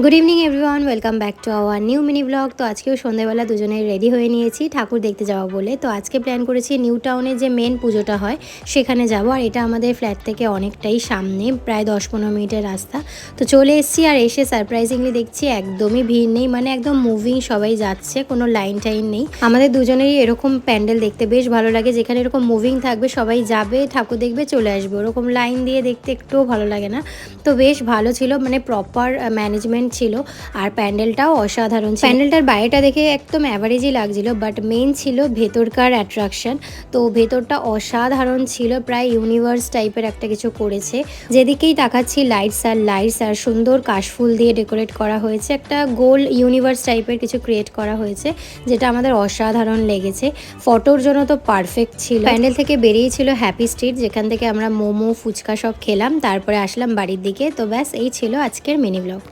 Good evening everyone, welcome back to our new mini blog. তো আজকেও সন্ধ্যেবেলা দুজনে রেডি হয়ে নিয়েছি ঠাকুর দেখতে যাওয়া বলে। তো আজকে প্ল্যান করেছি নিউ টাউনে যে মেন পুজোটা হয় সেখানে যাব। আর এটা আমাদের ফ্ল্যাট থেকে অনেকটাই সামনে, প্রায় 10-15 মিনিটের রাস্তা। তো চলে এসেছি, আর এসে সারপ্রাইজিংলি দেখছি একদমই ভিড় নেই, মানে একদম মুভিং, সবাই যাচ্ছে, কোনো লাইন টাইন নেই। আমাদের দুজনেরই এরকম প্যান্ডেল দেখতে বেশ ভালো লাগে, যেখানে এরকম মুভিং থাকবে, সবাই যাবে, ঠাকুর দেখবে, চলে আসবে। ওরকম লাইন দিয়ে দেখতে একটুও ভালো লাগে না। তো বেশ ভালো ছিল, মানে প্রপার ম্যানেজমেন্ট ছিল। আর প্যান্ডেলটাও অসাধারণ ছিল। প্যান্ডেলটার বাইরেটা দেখে একদম অ্যাভারেজই লাগছিল, বাট মেন ছিল ভেতরকার অ্যাট্রাকশন। তো ভেতরটা অসাধারণ ছিল, প্রায় ইউনিভার্স টাইপের একটা কিছু করেছে। যেদিকেই তাকাচ্ছি লাইটস আর সুন্দর কাশফুল দিয়ে ডেকোরেট করা হয়েছে, একটা গোল ইউনিভার্স টাইপের কিছু ক্রিয়েট করা হয়েছে, যেটা আমাদের অসাধারণ লেগেছে। ফটোর জন্য তো পারফেক্ট ছিল। প্যান্ডেল থেকে বেরিয়েছিল হ্যাপি স্ট্রিট, যেখান থেকে আমরা মোমো ফুচকা সব খেলাম, তারপরে আসলাম বাড়ির দিকে। তো ব্যাস, এই ছিল আজকের মিনি ব্লগ।